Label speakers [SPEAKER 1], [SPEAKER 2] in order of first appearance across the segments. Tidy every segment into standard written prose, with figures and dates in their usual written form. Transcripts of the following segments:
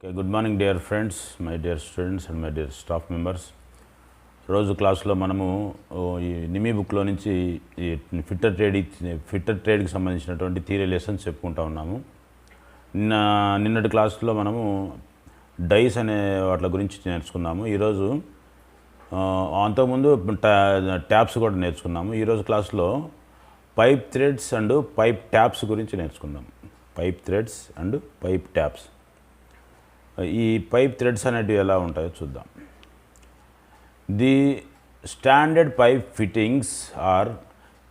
[SPEAKER 1] Okay, good morning dear friends, my dear students and my dear staff members. రోజు క్లాస్లో మనము ఈ నిమి బుక్లో నుంచి ఈ ఫిట్టర్ ట్రేడ్కి సంబంధించినటువంటి థియరీ లెసన్స్ చెప్పుకుంటా ఉన్నాము. నిన్నటి క్లాస్లో మనము డైస్ అనే వాటి గురించి నేర్చుకున్నాము. ఈరోజు అంతకుముందు ట్యాప్స్ కూడా నేర్చుకున్నాము. ఈరోజు క్లాస్లో pipe threads and pipe taps గురించి నేర్చుకుందాం. Pipe threads and pipe taps. ఈ పైప్ థ్రెడ్స్ అనేటివి ఎలా ఉంటాయో చూద్దాం. The standard pipe fittings are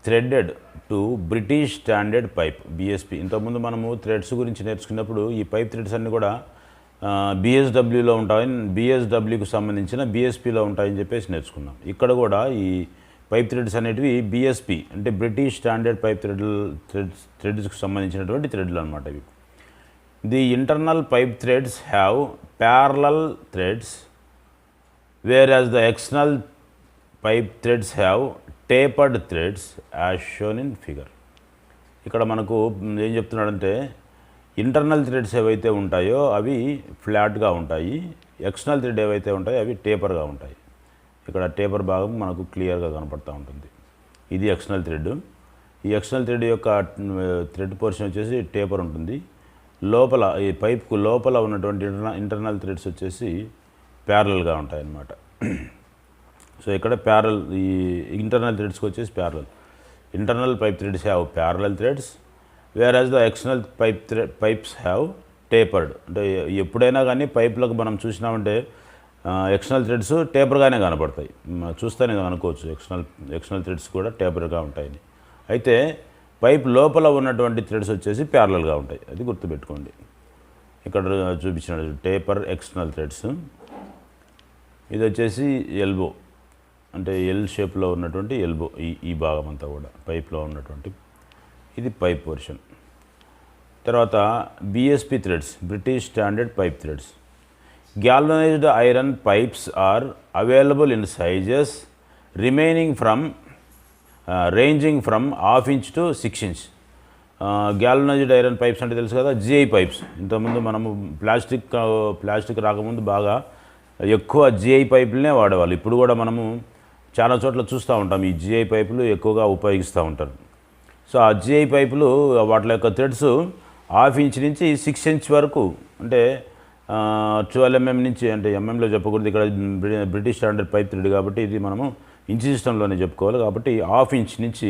[SPEAKER 1] threaded to British standard pipe BSP. ఇంతకుముందు మనము థ్రెడ్స్ గురించి నేర్చుకున్నప్పుడు ఈ పైప్ థ్రెడ్స్ అన్నీ కూడా బిఎస్డబ్ల్యూలో ఉంటాయని, బిఎస్డబ్ల్యూకి సంబంధించిన బిఎస్పిలో ఉంటాయని చెప్పేసి నేర్చుకున్నాం. ఇక్కడ కూడా ఈ పైప్ థ్రెడ్స్ అనేటివి బిఎస్పి అంటే బ్రిటిష్ స్టాండర్డ్ పైప్ థ్రెడ్స్కి సంబంధించినటువంటి థ్రెడ్లు అనమాట ఇవి. The internal pipe threads have parallel threads, whereas the external pipe threads have tapered threads as shown in figure. ఇక్కడ మనకు ఏం చెప్తున్నాడంటే ఇంటర్నల్ థ్రెడ్స్ ఏవైతే ఉంటాయో అవి ఫ్లాట్గా ఉంటాయి, ఎక్స్టర్నల్ థ్రెడ్ ఏవైతే ఉంటాయో అవి టేపర్గా ఉంటాయి. ఇక్కడ టేపర్ భాగం మనకు క్లియర్గా కనపడుతూ ఉంటుంది. ఇది ఎక్స్టర్నల్ థ్రెడ్. ఈ ఎక్స్టర్నల్ థ్రెడ్ యొక్క థ్రెడ్ పోర్షన్ వచ్చేసి టేపర్ ఉంటుంది. లోపల ఈ పైప్కు లోపల ఉన్నటువంటి ఇంటర్నల్ థ్రెడ్స్ వచ్చేసి ప్యారలల్గా ఉంటాయి అన్నమాట. సో ఇక్కడ ఈ ఇంటర్నల్ థ్రెడ్స్కి వచ్చేసి internal pipe threads have parallel threads, whereas the external pipes have tapered. అంటే ఎప్పుడైనా కానీ పైప్లకు మనం చూసినామంటే ఎక్స్టర్నల్ థ్రెడ్స్ టేపర్గానే కనపడతాయి. చూస్తేనే అనుకోవచ్చు ఎక్స్టర్నల్ థ్రెడ్స్ కూడా టేపర్గా ఉంటాయని. అయితే పైప్ లోపల ఉన్నటువంటి థ్రెడ్స్ వచ్చేసి ప్యారలల్గా ఉంటాయి. అది గుర్తుపెట్టుకోండి. ఇక్కడ చూపించిన టేపర్ ఎక్స్టర్నల్ థ్రెడ్స్. ఇది వచ్చేసి ఎల్బో అంటే ఎల్ షేప్లో ఉన్నటువంటి ఎల్బో. ఈ భాగం అంతా కూడా పైప్లో ఉన్నటువంటి ఇది పైప్ పోర్షన్. తర్వాత BSP threads, British standard pipe threads. Galvanised iron pipes are available in sizes remaining from ranging from 1/2 inch to 6 inch. Galvanised iron pipes అంటే తెలుసు కదా, జిఐ పైప్స్. ఇంతకుముందు మనము ప్లాస్టిక్ రాకముందు బాగా ఎక్కువ జిఐ పైపులనే వాడేవాళ్ళు. ఇప్పుడు కూడా మనము చాలా చోట్ల చూస్తూ ఉంటాం ఈ జిఐ పైపులు ఎక్కువగా ఉపయోగిస్తూ ఉంటారు. సో ఆ జిఐ పైపులు వాటి యొక్క థ్రెడ్స్ 1/2 inch నుంచి 6 inch వరకు, అంటే 12 mm నుంచి, అంటే ఎంఎంలో చెప్పకూడదు, ఇక్కడ బ్రిటిష్ స్టాండర్డ్ పైప్ థ్రెడ్ కాబట్టి ఇది మనము ఇంచ్ సిస్టంలోనే చెప్పుకోవాలి. కాబట్టి 1/2 inch నుంచి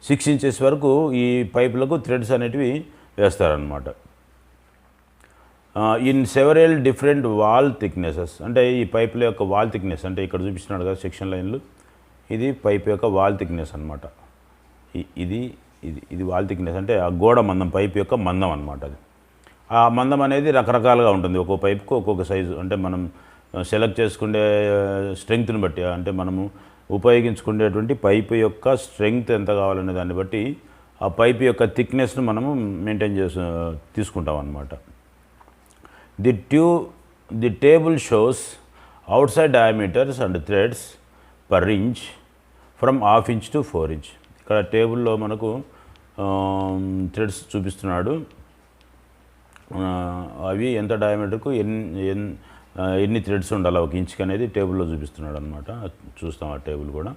[SPEAKER 1] 6 inches వరకు ఈ పైపులకు థ్రెడ్స్ అనేటివి వేస్తారనమాట. In several different wall thicknesses. అంటే ఈ పైపుల యొక్క వాల్ థిక్నెస్ అంటే ఇక్కడ చూపిస్తున్నాడు కదా సెక్షన్ లైన్లు, ఇది పైప్ యొక్క వాల్ థిక్నెస్ అనమాట. ఇది వాల్ థిక్నెస్ అంటే ఆ గోడ మందం, పైప్ యొక్క మందం అనమాట. అది ఆ మందం అనేది రకరకాలుగా ఉంటుంది. ఒక్కో పైప్కు ఒక్కొక్క సైజు, అంటే మనం సెలెక్ట్ చేసుకునే స్ట్రెంగ్త్ని బట్టి, అంటే మనము ఉపయోగించుకునేటువంటి పైపు యొక్క స్ట్రెంగ్త్ ఎంత కావాలనే దాన్ని బట్టి ఆ పైపు యొక్క థిక్నెస్ను మనము మెయింటైన్ తీసుకుంటాం అన్నమాట. The table shows out side diameters and threads per inch from 1/2 inch to 4 inch. ఇక్కడ టేబుల్లో మనకు థ్రెడ్స్ చూపిస్తున్నాడు. అవి ఎంత డయామీటర్కు ఎన్ని థ్రెడ్స్ ఉండాలి 1 inch అనేది టేబుల్లో చూపిస్తున్నాడు అనమాట. చూస్తాం ఆ టేబుల్ కూడా.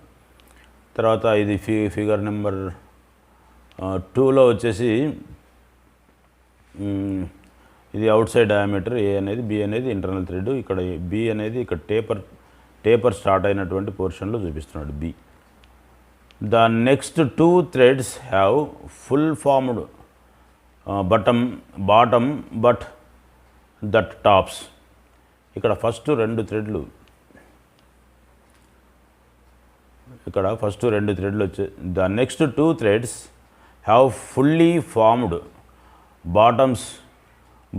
[SPEAKER 1] తర్వాత ఇది ఫిగర్ నెంబర్ 2లో వచ్చేసి ఇది అవుట్ సైడ్ డయామీటర్, ఏ అనేది, బి అనేది ఇంటర్నల్ థ్రెడ్. ఇక్కడ బి అనేది ఇక్కడ టేపర్ స్టార్ట్ అయినటువంటి పోర్షన్లో చూపిస్తున్నాడు B. The next 2 threads have full formed bottom but that tops. ఇక్కడ ఫస్ట్ 2 థ్రెడ్లు, వచ్చే the next 2 threads have fully formed bottoms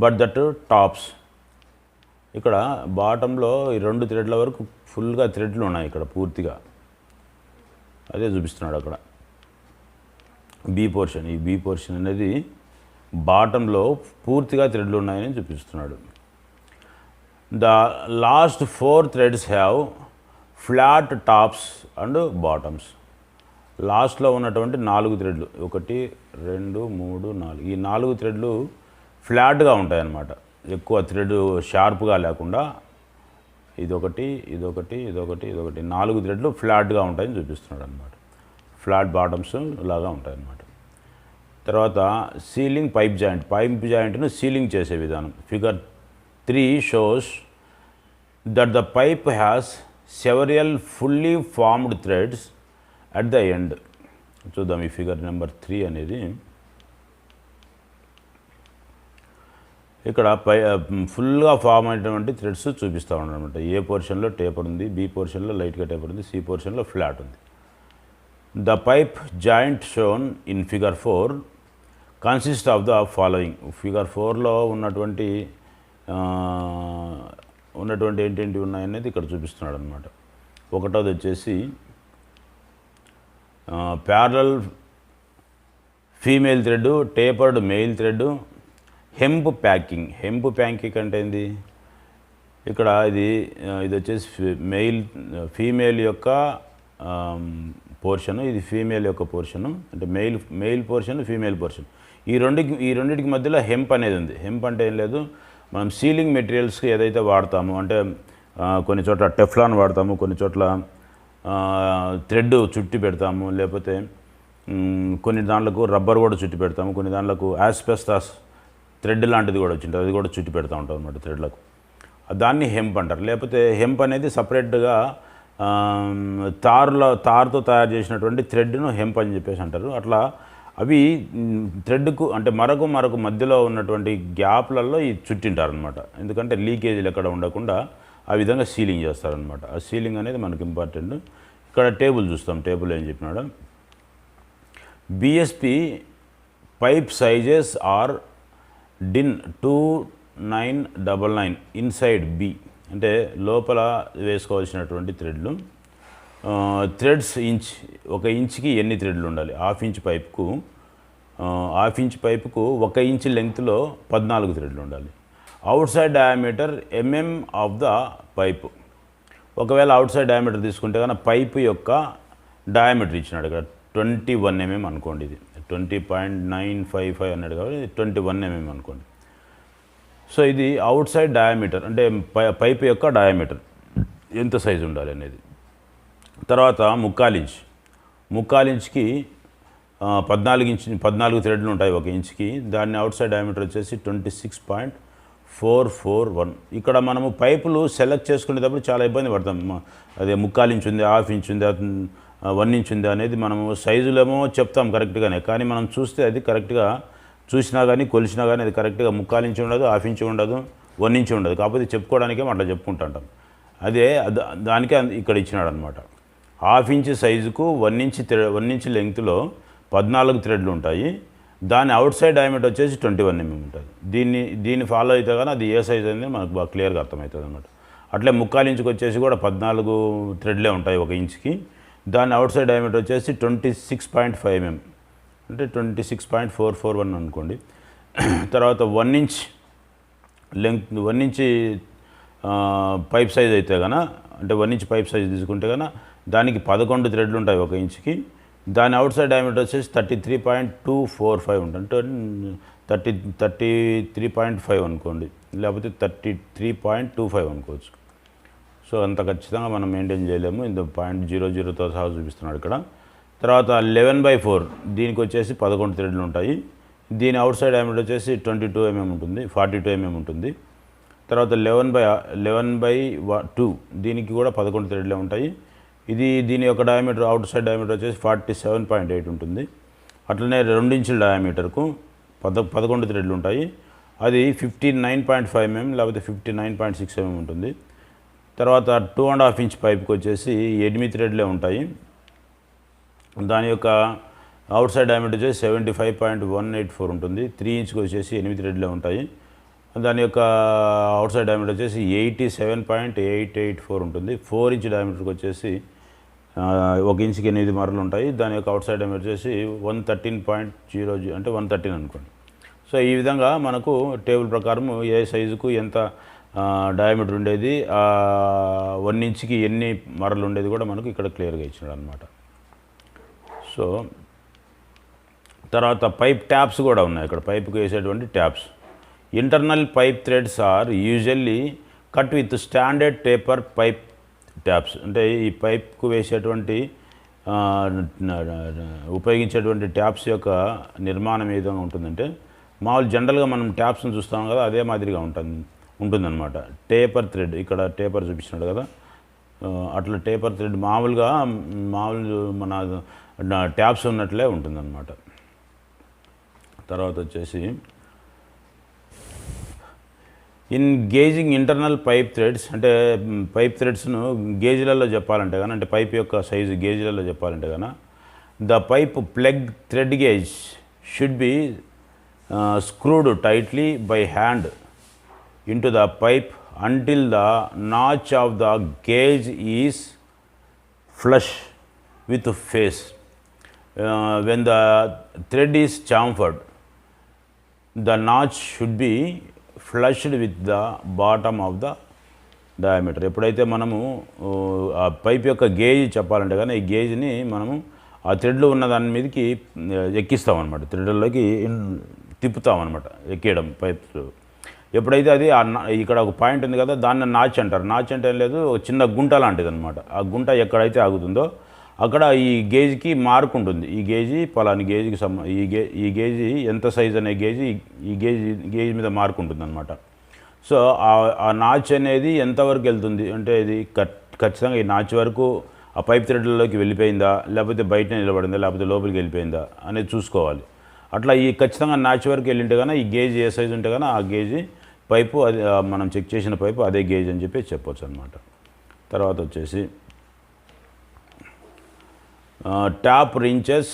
[SPEAKER 1] but that tops. ఇక్కడ బాటంలో ఈ 2 threadల వరకు ఫుల్గా థ్రెడ్లు ఉన్నాయి ఇక్కడ పూర్తిగా. అదే చూపిస్తున్నాడు అక్కడ బి పోర్షన్. ఈ బి పోర్షన్ అనేది బాటంలో పూర్తిగా థ్రెడ్లు ఉన్నాయని చూపిస్తున్నాడు. The last 4 threads have flat tops and bottoms. లాస్ట్లో ఉన్నటువంటి 4 థ్రెడ్లు, 1 2 3 4, ఈ 4 థ్రెడ్లు ఫ్లాట్గా ఉంటాయి అన్నమాట. ఎక్కువ థ్రెడ్ షార్ప్గా లేకుండా ఇదొకటి ఇదొకటి ఇదొకటి ఇదొకటి 4 థ్రెడ్లు ఫ్లాట్గా ఉంటాయని చూపిస్తున్నాడు అనమాట. ఫ్లాట్ బాటమ్స్ లాగా ఉంటాయి అన్నమాట. తర్వాత సీలింగ్ పైప్ జాయింట్ను సీలింగ్ చేసే విధానం. Figure 3 shows that the pipe has several fully formed threads at the end. చూద్దాం ఈ ఫిగర్ నెంబర్ 3 అనేది. ఇక్కడ ఫుల్గా ఫామ్ అయినటువంటి థ్రెడ్స్ చూపిస్తూ ఉన్నాడు అనమాట. ఏ పోర్షన్లో టేపర్ ఉంది, బి పోర్షన్లో లైట్గా టేపర్ ఉంది, సి పోర్షన్లో ఫ్లాట్ ఉంది. The pipe joint shown in figure 4 consist of the following. Figure 4లో ఉన్నటువంటి ఏంటేంటి ఉన్నాయనేది ఇక్కడ చూపిస్తున్నాడు అనమాట. ఒకటోది వచ్చేసి parallel female thread, tapered male thread, hemp packing అంటే ఏంది, ఇక్కడ ఇది వచ్చేసి ఫీమేల్ యొక్క పోర్షను, ఇది ఫీమేల్ యొక్క పోర్షను, అంటే మెయిల్ పోర్షన్, ఫీమేల్ పోర్షన్. ఈ రెండింటికి మధ్యలో హెంప్ అనేది ఉంది. హెంప్ అంటే ఏం లేదు, మనం సీలింగ్ మెటీరియల్స్కి ఏదైతే వాడతామో, అంటే కొన్ని చోట్ల టెఫ్లాన్ వాడతాము, కొన్ని చోట్ల థ్రెడ్ చుట్టి పెడతాము, లేకపోతే కొన్ని దాంట్లకు రబ్బర్ కూడా చుట్టి పెడతాము, కొన్ని దాంట్లకు యాస్బెస్టాస్ థ్రెడ్ లాంటిది కూడా వచ్చింటుంది, అది కూడా చుట్టి పెడతా ఉంటాం అనమాట థ్రెడ్లకు. దాన్ని హెంప్ అంటారు. లేకపోతే హెంప్ అనేది సపరేట్గా తారుతో తయారు చేసినటువంటి థ్రెడ్ను హెంప్ అని చెప్పేసి అంటారు. అట్లా అవి థ్రెడ్కు అంటే మరొక మధ్యలో ఉన్నటువంటి గ్యాప్లలో ఈ చుట్టింటారు అనమాట. ఎందుకంటే లీకేజీలు ఎక్కడ ఉండకుండా ఆ విధంగా సీలింగ్ చేస్తారనమాట. ఆ సీలింగ్ అనేది మనకు ఇంపార్టెంట్. ఇక్కడ టేబుల్ చూస్తాం. టేబుల్ ఏం చెప్పినాడు, BSP pipe sizes are DIN 2999 inside B, అంటే లోపల వేసుకోవాల్సినటువంటి థ్రెడ్లు. థ్రెడ్స్ ఒక ఇంచ్కి ఎన్ని థ్రెడ్లు ఉండాలి? హాఫ్ ఇంచ్ పైపుకు 1 ఇంచ్ లెంగ్త్లో 14 థ్రెడ్లు ఉండాలి. Out side diameter of the pipe. ఒకవేళ అవుట్ సైడ్ డయామీటర్ తీసుకుంటే కనుక పైపు యొక్క డయామీటర్ ఇచ్చినాడు ఇక్కడ 21 అనుకోండి. ఇది 20.955 అన్నాడు కాబట్టి 21 అనుకోండి. సో ఇది అవుట్ సైడ్ డయామీటర్, అంటే పైపు యొక్క డయామీటర్ ఎంత సైజు ఉండాలి అనేది. తర్వాత ముక్కాలు ఇంచ్కి 14 థ్రెడ్లు ఉంటాయి 1 ఇంచ్కి. దాన్ని అవుట్ సైడ్ డయామీటర్ వచ్చేసి 26.441. ఇక్కడ మనము పైపులు సెలెక్ట్ చేసుకునేటప్పుడు చాలా ఇబ్బంది పడతాం. అదే 1/4 ఇంచ్ ఉంది, హాఫ్ ఇంచ్ ఉంది, 1 ఇంచ్ ఉంది అనేది మనము సైజులేమో చెప్తాం కరెక్ట్గానే, కానీ మనం చూస్తే అది కరెక్ట్గా చూసినా కానీ కొలిసినా కానీ అది కరెక్ట్గా 1/4 ఇంచ్ ఉండదు, హాఫ్ ఇంచ్ ఉండదు, 1 ఇంచ్ ఉండదు. కాకపోతే చెప్పుకోవడానికే అట్లా చెప్పుకుంటుంటాం. అదే దానికే ఇక్కడ ఇచ్చినాడు అనమాట. హాఫ్ ఇంచ్ సైజుకు 1 ఇంచ్ లెంగ్త్లో 14 థ్రెడ్లు ఉంటాయి. దాని అవుట్ సైడ్ డయామీటర్ వచ్చేసి 21 ఉంటుంది. దీన్ని ఫాలో అయితే కానీ అది ఏ సైజ్ అనేది మనకు బాగా క్లియర్గా అర్థమవుతుంది అనమాట. అట్లే 1/4 ఇంచుకి వచ్చేసి కూడా 14 థ్రెడ్లే ఉంటాయి 1 ఇంచ్కి. దాని అవుట్ సైడ్ డయామీటర్ వచ్చేసి 26.5 అంటే 26.441 అనుకోండి. తర్వాత 1 inch length 1 inch pipe size అయితే కనుక, అంటే 1 ఇంచ్ పైప్ సైజ్ తీసుకుంటే కనుక దానికి 11 థ్రెడ్లు ఉంటాయి 1 ఇంచ్కి. దాని అవుట్ సైడ్ డయామీటర్ వచ్చేసి 33.245 ఉంటుంది, అంటే 33.5 అనుకోండి, లేకపోతే 33.25 అనుకోవచ్చు. సో అంత ఖచ్చితంగా మనం మెయింటైన్ చేయలేము. ఇంత 0.00తో సహా చూపిస్తున్నాడు ఇక్కడ. తర్వాత 11/4 దీనికి వచ్చేసి 11 థ్రెడ్లు ఉంటాయి. దీని అవుట్ సైడ్ డయామీటర్ వచ్చేసి 22 ఉంటుంది, 42 ఉంటుంది. తర్వాత 11/2 దీనికి కూడా 11 థ్రెడ్లే ఉంటాయి. దీని యొక్క డయామీటర్ అవుట్ సైడ్ డయామీటర్ వచ్చేసి 47.8 ఉంటుంది. అట్లనే 2 ఇంచుల డయామీటర్కు 11 థ్రెడ్లు ఉంటాయి. అది 59.5 లేకపోతే 59.6 ఉంటుంది. తర్వాత 2.5 ఇంచ్ పైప్కి వచ్చేసి 8 థ్రెడ్లే ఉంటాయి. దాని యొక్క అవుట్ సైడ్ డయామీటర్ వచ్చేసి 75.184 ఉంటుంది. 3 ఇంచ్కి వచ్చేసి 8 థ్రెడ్లే ఉంటాయి. దాని యొక్క అవుట్ సైడ్ డయామీటర్ వచ్చేసి 87.884 ఉంటుంది. 4 ఇంచ్ డయామీటర్కి వచ్చేసి 1 ఇంచ్కి 8 మరలు ఉంటాయి. దాని యొక్క అవుట్ సైడ్ డయామీటర్ వచ్చేసి 113.00 అంటే 113 అనుకోండి. సో ఈ విధంగా మనకు టేబుల్ ప్రకారం ఏ సైజుకు ఎంత డయామీటర్ ఉండేది, 1 ఇంచ్కి ఎన్ని మరలు ఉండేది కూడా మనకు ఇక్కడ క్లియర్గా ఇచ్చినాడు అనమాట. సో తర్వాత పైప్ ట్యాప్స్ కూడా ఉన్నాయి ఇక్కడ. పైపుకి వేసేటువంటి taps. Internal pipe threads are usually cut with standard taper pipe taps. అంటే ఈ పైప్కు వేసేటువంటి ఉపయోగించేటువంటి ట్యాప్స్ యొక్క నిర్మాణం ఏ విధంగా ఉంటుందంటే మామూలు జనరల్గా మనం ట్యాప్స్ని చూస్తాం కదా, అదే మాదిరిగా ఉంటుందన్నమాట. టేపర్ థ్రెడ్, ఇక్కడ టేపర్ చూపించినాడు కదా, అట్లా టేపర్ థ్రెడ్ మామూలు మన ట్యాప్స్ ఉన్నట్లే ఉంటుందన్నమాట. తర్వాత వచ్చేసి in gauging internal pipe threads, అంటే పైప్ థ్రెడ్స్ను గేజ్లలో చెప్పాలంటే కానీ, అంటే పైప్ యొక్క సైజు గేజ్లలో చెప్పాలంటే కానీ, the pipe plug thread gauge should be screwed tightly by hand into the pipe until the notch of the gauge is flush with face. When the thread is chamfered, the notch should be flushed with the bottom of the diameter. ఎప్పుడైతే మనము ఆ pipe యొక్క gauge చెప్పాలంటే కానీ ఈ గేజ్ని మనము ఆ థ్రెడ్లో ఉన్న దాని మీదకి ఎక్కిస్తామన్నమాట, థ్రెడ్లోకి తిప్పుతామన్నమాట, ఎక్కేయడం పైప్. ఎప్పుడైతే అది ఇక్కడ ఒక పాయింట్ ఉంది కదా, దాన్ని నాచ్ అంటారు. నాచ్ అంటే ఏం లేదు, ఒక చిన్న గుంట లాంటిది అనమాట. ఆ గుంట ఎక్కడైతే ఆగుతుందో అక్కడ ఈ గేజ్కి మార్క్ ఉంటుంది. ఈ గేజీ పలాని గేజ్కి ఈ గేజీ ఎంత సైజ్ అనే గేజీ ఈ గేజ్ మీద మార్క్ ఉంటుంది అనమాట. సో ఆ నాచ్ అనేది ఎంతవరకు వెళ్తుంది అంటే ఇది ఖచ్చితంగా ఈ నాచ్ వరకు ఆ పైప్ థ్రెడ్లలోకి వెళ్ళిపోయిందా, లేకపోతే బయట నిలబడిందా, లేకపోతే లోపలికి వెళ్ళిపోయిందా అనేది చూసుకోవాలి. అట్లా ఈ ఖచ్చితంగా నాచ్ వరకు వెళ్ళింటే కానీ ఈ గేజ్ ఏ సైజు ఉంటే కానీ ఆ గేజీ పైపు అది మనం చెక్ చేసిన పైపు అదే గేజ్ అని చెప్పి చెప్పొచ్చు అనమాట. తర్వాత వచ్చేసి tap wrenches,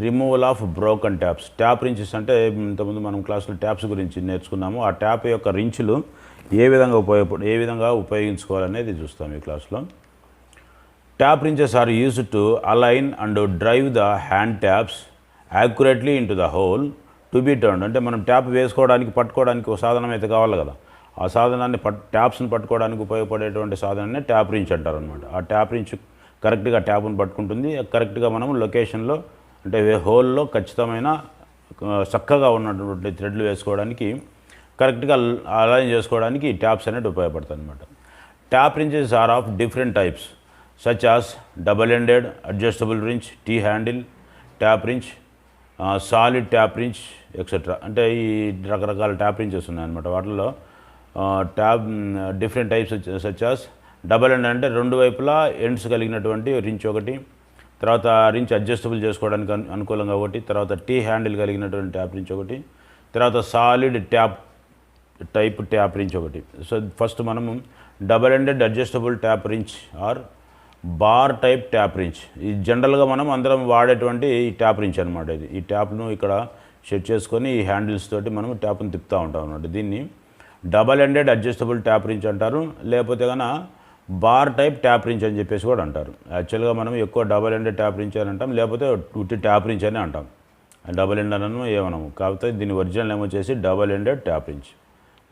[SPEAKER 1] removal of broken taps. Tap wrenches అంటే ఇంతకుముందు మనం క్లాసులో ట్యాప్స్ గురించి నేర్చుకున్నాము. ఆ ట్యాప్ యొక్క రించులు ఏ విధంగా ఉపయోగించుకోవాలనేది చూస్తాం ఈ క్లాస్లో. Tap wrenches are used to align and drive the hand taps accurately into the hole to be turn. అంటే మనం ట్యాప్ పట్టుకోవడానికి ఒక సాధనం అయితే కావాలి కదా, ఆ సాధనాన్ని ట్యాప్స్ని పట్టుకోవడానికి ఉపయోగపడేటువంటి సాధనాన్ని ట్యాప్ రించ్ అంటారు అనమాట. ఆ ట్యాప్ రించ్ కరెక్ట్గా ట్యాప్ను పట్టుకుంటుంది. కరెక్ట్గా మనం లొకేషన్లో అంటే హోల్లో ఖచ్చితమైన చక్కగా ఉన్నటువంటి థ్రెడ్లు వేసుకోవడానికి, కరెక్ట్గా అలైన్ చేసుకోవడానికి ఈ ట్యాప్స్ అనేది ఉపయోగపడతాయి అనమాట. Tap wrenches are of different types such as double ended, adjustable wrench, T handle tap wrench, solid tap wrench etcetera. అంటే ఈ రకరకాల ట్యాప్ రించెస్ ఉన్నాయన్నమాట. వాటిలో different types such as double end అంటే రెండు వైపులా ఎండ్స్ కలిగినటువంటి రించ్ ఒకటి, తర్వాత రించ్ అడ్జస్టబుల్ చేసుకోవడానికి అనుకూలంగా ఒకటి, తర్వాత టీ హ్యాండిల్ కలిగినటువంటి ట్యాప్ రించ్ ఒకటి, తర్వాత సాలిడ్ ట్యాప్ రించ్ ఒకటి. సో ఫస్ట్ మనము double ended adjustable tap wrench or bar type tap wrench. ఇది జనరల్గా మనం అందరం వాడేటువంటి ఈ ట్యాప్ రించ్ అనమాట. ఇది ఈ ట్యాప్ను ఇక్కడ సెట్ చేసుకొని ఈ హ్యాండిల్స్ తోటి మనం ట్యాప్ను తిప్పుతూ ఉంటాం అనమాట. దీన్ని double ended adjustable tap wrench అంటారు, లేకపోతే కన్నా బార్ టైప్ ట్యాప్ రించ్ అని చెప్పేసి కూడా అంటారు. యాక్చువల్గా మనం ఎక్కువ డబల్ ఎండెడ్ ట్యాప్ రించ్ అని అంటాం, లేకపోతే ఉట్టి ట్యాప్ రించ్ అని అంటాం. డబల్ ఎండ్ అనను ఏమనము. కాకపోతే దీని ఒరిజినల్ ఏమొచ్చేసి డబల్ ఎండెడ్ ట్యాప్ రించ్,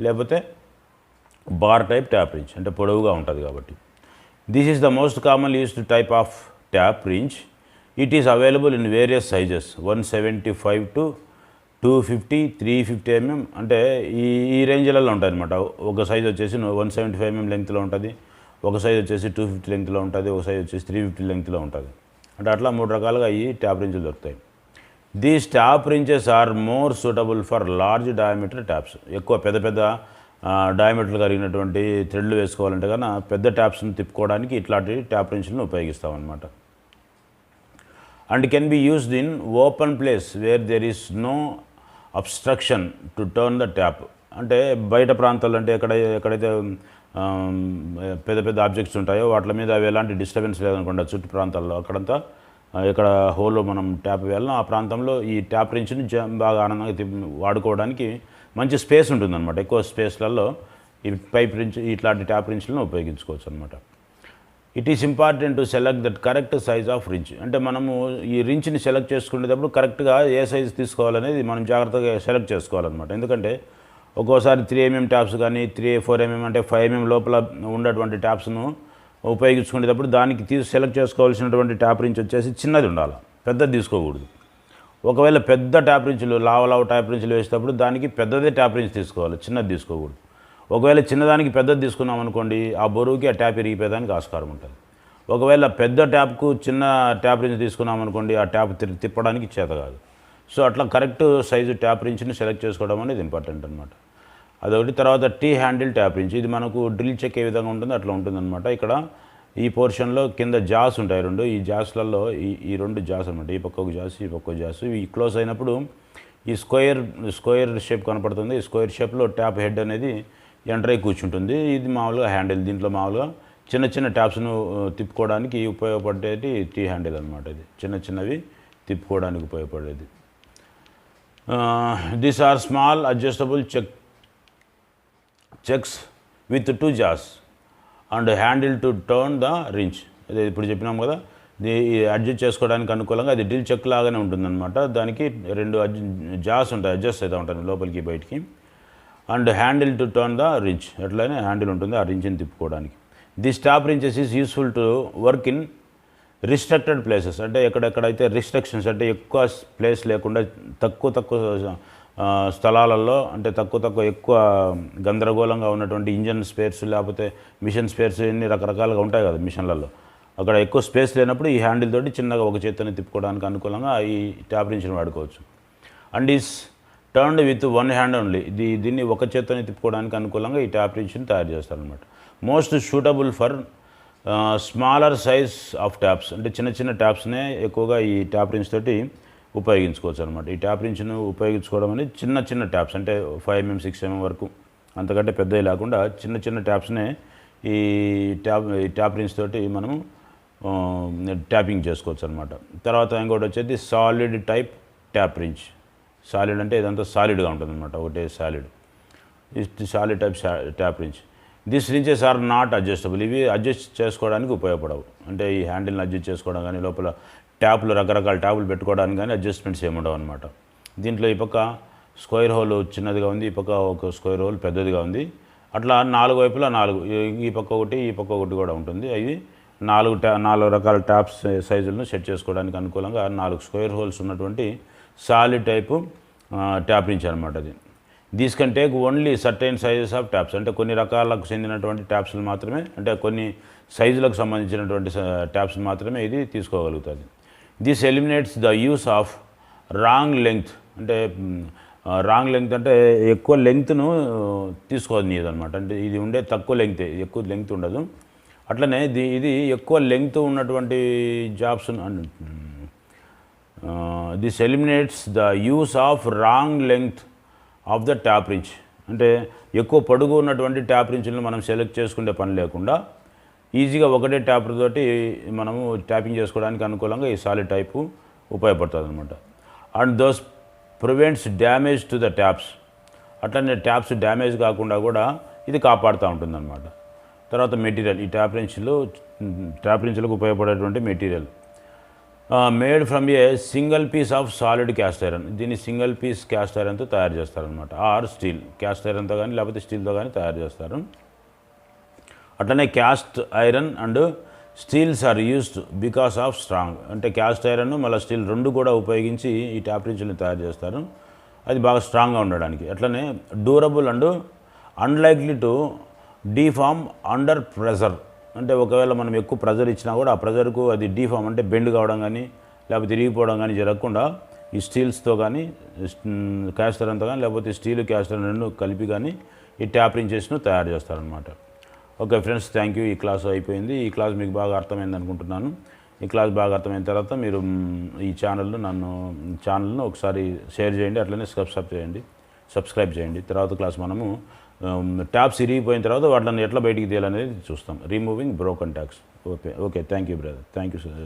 [SPEAKER 1] లేకపోతే బార్ టైప్ ట్యాప్ రించ్, అంటే పొడవుగా ఉంటుంది కాబట్టి. This is the most commonly used type of tap wrench. It is available in various sizes 175 to 250, 350 mm. అంటే ఈ రేంజ్లలో ఉంటాయి అనమాట. ఒక సైజ్ వచ్చేసి 175 mm లెంగ్త్లో ఉంటుంది, ఒక సైజ్ వచ్చేసి 250 లెంగ్త్లో ఉంటుంది, ఒక సైజ్ వచ్చేసి 350 లెంగ్త్లో ఉంటుంది. అంటే అట్లా మూడు రకాలుగా ఈ ట్యాప్ రించులు దొరుకుతాయి. These tap wrenches are more suitable for large diameter taps. ఎక్కువ పెద్ద డయామీటర్లు కలిగినటువంటి థ్రెడ్లు వేసుకోవాలంటే కన్నా పెద్ద ట్యాప్స్ని తిప్పుకోవడానికి ఇట్లాంటి ట్యాప్ రించులను ఉపయోగిస్తామన్నమాట. And can be used in open place where there is no obstruction to turn the tap. అంటే బయట ప్రాంతాలు అంటే ఎక్కడైతే పెద్ద ఆబ్జెక్ట్స్ ఉంటాయో వాటి మీద అవి ఎలాంటి డిస్టర్బెన్స్ లేదనుకోండి చుట్టూ ప్రాంతాల్లో, అక్కడంతా ఎక్కడ హోల్లో మనం ట్యాప్ వేయాలనో ఆ ప్రాంతంలో ఈ ట్యాప్ రించ్ని బాగా ఆనందంగా వాడుకోవడానికి మంచి స్పేస్ ఉంటుందన్నమాట. ఎక్కువ స్పేస్లలో ఈ పైప్ రించ్ ఇట్లాంటి ట్యాప్ రించ్లను ఉపయోగించుకోవచ్చు అనమాట. It is important to select that correct size of wrench. అంటే మనము ఈ రించ్ని సెలెక్ట్ చేసుకునేటప్పుడు కరెక్ట్గా ఏ సైజ్ తీసుకోవాలనేది మనం జాగ్రత్తగా సెలెక్ట్ చేసుకోవాలన్నమాట. ఎందుకంటే ఒక్కోసారి 3 mm ట్యాప్స్ కానీ 4 mm అంటే 5 mm లోపల ఉన్నటువంటి ట్యాప్స్ను ఉపయోగించుకునేటప్పుడు దానికి సెలెక్ట్ చేసుకోవాల్సినటువంటి ట్యాప్ రించ్ వచ్చేసి చిన్నది ఉండాలి, పెద్దది తీసుకోకూడదు. ఒకవేళ పెద్ద ట్యాప్ రించులు లావ ట్యాప్ రించులు వేసేటప్పుడు దానికి పెద్దదే ట్యాప్ రించ్ తీసుకోవాలి, చిన్నది తీసుకోకూడదు. ఒకవేళ చిన్నదానికి పెద్దది తీసుకున్నాం అనుకోండి, ఆ బరువుకి ఆ ట్యాప్ ఇరిగిపోయేదానికి ఆస్కారం ఉంటుంది. ఒకవేళ పెద్ద ట్యాప్కు చిన్న ట్యాప్ రించ్ తీసుకున్నాం అనుకోండి, ఆ ట్యాప్ తిప్పడానికి చేత కాదు. సో అట్లా కరెక్ట్ సైజు ట్యాప్ రించ్ని సెలెక్ట్ చేసుకోవడం అనేది ఇంపార్టెంట్ అనమాట. అదొకటి. తర్వాత టీ హ్యాండిల్ ట్యాప్ రించ్, ఇది మనకు డ్రిల్ చెక్ ఏ విధంగా ఉంటుందో అట్లా ఉంటుందన్నమాట. ఇక్కడ ఈ పోర్షన్లో కింద జాస్ ఉంటాయి రెండు, ఈ జాస్లలో ఈ రెండు జాస్ అనమాట, ఈ పక్క ఒక జాస్, ఈ పక్క ఒక జాస్. ఇవి క్లోజ్ అయినప్పుడు ఈ స్క్వేర్ షేప్ కనపడుతుంది. ఈ స్క్వేర్ షేప్లో ట్యాప్ హెడ్ అనేది ఎంటర్ అయి కూర్చుంటుంది. ఇది మామూలుగా హ్యాండిల్. దీంట్లో మామూలుగా చిన్న చిన్న ట్యాప్స్ను తిప్పుకోవడానికి ఉపయోగపడేది టీ హ్యాండిల్ అనమాట. ఇది చిన్న చిన్నవి తిప్పుకోవడానికి ఉపయోగపడేది. These are small adjustable chucks with 2 jaws and handle to turn the wrench. అదే ఇప్పుడు చెప్పినాం కదా, అడ్జస్ట్ చేసుకోవడానికి అనుకూలంగా అది డ్రిల్ చెక్ లాగానే ఉంటుందన్నమాట. దానికి 2 జాస్ ఉంటాయి, అడ్జస్ట్ అవుతూ ఉంటాయి లోపలికి బయటికి. And handle to turn the wrench, ఎట్లయినా హ్యాండిల్ ఉంటుంది ఆ రించ్ని తిప్పుకోవడానికి. This tap wrenches is useful to work in restricted places, అంటే ఎక్కడెక్కడైతే రిస్ట్రిక్షన్స్, అంటే ఎక్కువ ప్లేస్ లేకుండా తక్కువ స్థలాలలో, అంటే ఎక్కువ గందరగోళంగా ఉన్నటువంటి ఇంజన్ స్పేర్స్ లేకపోతే మిషన్ స్పేర్స్ ఇన్ని రకరకాలుగా ఉంటాయి కదా మిషన్లలో, అక్కడ ఎక్కువ స్పేస్ లేనప్పుడు ఈ హ్యాండిల్ తోటి చిన్నగా ఒక చేతిని తిప్పుకోవడానికి అనుకూలంగా ఈ ట్యాప్ రించ్ని వాడుకోవచ్చు. And is turned with 1 hand only, దీన్ని ఒక చేతిని తిప్పుకోవడానికి అనుకూలంగా ఈ ట్యాప్ రించ్ని తయారు చేస్తారనమాట. Most suitable for smaller size of taps, అంటే చిన్న ట్యాప్స్నే ఎక్కువగా ఈ ట్యాప్ రించ్ తోటి ఉపయోగించుకోవచ్చు అనమాట. ఈ ట్యాప్ రించ్ను ఉపయోగించుకోవడం అనేది చిన్న ట్యాప్స్, అంటే 5 mm 6 mm వరకు, అంతకంటే పెద్దవి లేకుండా చిన్న ట్యాప్స్నే ఈ ట్యాప్ రించ్ తోటి మనము ట్యాపింగ్ చేసుకోవచ్చు అనమాట. తర్వాత ఇంకోటి వచ్చేది solid type tap wrench. Solid అంటే ఇదంతా సాలిడ్గా ఉంటుంది అనమాట, ఒకటే solid. Solid type tap wrench. This wrenches are not adjustable, ఇవి అడ్జస్ట్ చేసుకోవడానికి ఉపయోగపడవు. అంటే ఈ హ్యాండిల్ని అడ్జస్ట్ చేసుకోవడం కానీ, లోపల ట్యాప్లు రకరకాల ట్యాపులు పెట్టుకోవడానికి కానీ అడ్జస్ట్మెంట్స్ ఏముండవు అనమాట. దీంట్లో ఈ పక్క స్క్వేర్ హోల్ చిన్నదిగా ఉంది, ఈ పక్క ఒక స్క్వేర్ హోల్ పెద్దదిగా ఉంది. అట్లా 4 వైపులా 4, ఈ పక్క ఒకటి ఈ పక్క ఒకటి కూడా ఉంటుంది. అవి 4 రకాల ట్యాప్స్ సైజులను సెట్ చేసుకోవడానికి అనుకూలంగా 4 స్క్వేర్ హోల్స్ ఉన్నటువంటి సాలిడ్ టైపు ట్యాప్ రించ్ అనమాట అది. These can take only certain sizes of taps, అంటే కొన్ని రకాలకు చెందినటువంటి ట్యాప్స్లు మాత్రమే, అంటే కొన్ని సైజులకు సంబంధించినటువంటి ట్యాప్స్ మాత్రమే ఇది తీసుకోగలుగుతుంది. This eliminates the use of wrong length, అంటే రాంగ్ లెంగ్త్ అంటే ఎక్కువ లెంగ్త్ను తీసుకోనియదు అనమాట. అంటే ఇది ఉండే తక్కువ లెంగ్తే, ఎక్కువ లెంగ్త్ ఉండదు. అట్లనే ఇది ఎక్కువ లెంగ్త్ ఉన్నటువంటి jobs. This eliminates the use of wrong length of the tap wrench, అంటే ఎక్కువ పొడుగు ఉన్నటువంటి ట్యాప్ రించ్లను మనం సెలెక్ట్ చేసుకునే పని లేకుండా ఈజీగా ఒకటే ట్యాప్ తోటి మనము ట్యాపింగ్ చేసుకోవడానికి అనుకూలంగా ఈ సాలిడ్ టైపు ఉపయోగపడుతుంది అనమాట. And those prevents damage to the taps, అట్లనే ట్యాప్స్ డ్యామేజ్ కాకుండా కూడా ఇది కాపాడుతూ ఉంటుందన్నమాట. తర్వాత మెటీరియల్, ఈ ట్యాప్ రించ్లకు ఉపయోగపడేటువంటి material made from a single piece of solid cast iron, దీన్ని సింగిల్ పీస్ క్యాస్ట్ ఐరన్తో తయారు చేస్తారనమాట. ఆర్ స్టీల్, క్యాస్ట్ ఐరన్తో కానీ లేకపోతే స్టీల్తో కానీ తయారు చేస్తారు. అట్లనే cast iron and steels are used because of strong, అంటే క్యాస్ట్ ఐరన్ మళ్ళీ స్టీల్ రెండు కూడా ఉపయోగించి ఈ ట్యాప్ రించ్ని తయారు చేస్తారు, అది బాగా స్ట్రాంగ్గా ఉండడానికి. అట్లనే durable and unlikely to DPharm under pressure, అంటే ఒకవేళ మనం ఎక్కువ ప్రెజర్ ఇచ్చినా కూడా ఆ ప్రెజర్కు అది డీఫామ్ అంటే బెండ్ కావడం కానీ లేకపోతే తిరిగిపోవడం కానీ జరగకుండా ఈ స్టీల్స్తో కానీ క్యాస్ట్ ఐరన్తో కానీ లేకపోతే స్టీల్ క్యాస్ట్ ఐరన్ రెండు కలిపి కానీ ఈ ట్యాప్ రించెస్ను తయారు చేస్తారనమాట. Okay friends, thank you. ఈ క్లాస్ అయిపోయింది. ఈ క్లాస్ మీకు బాగా అర్థమైంది అనుకుంటున్నాను. ఈ క్లాస్ బాగా అర్థమైన తర్వాత మీరు ఈ ఛానల్ను ఒకసారి షేర్ చేయండి, అట్లనే సబ్స్క్రైబ్ చేయండి. తర్వాత క్లాస్ మనము ట్యాప్స్ ఇరిగిపోయిన తర్వాత వాటిని ఎట్లా బయటికి తీయాలనేది చూస్తాం. Removing broken taps. Okay, thank you brother, thank you sir.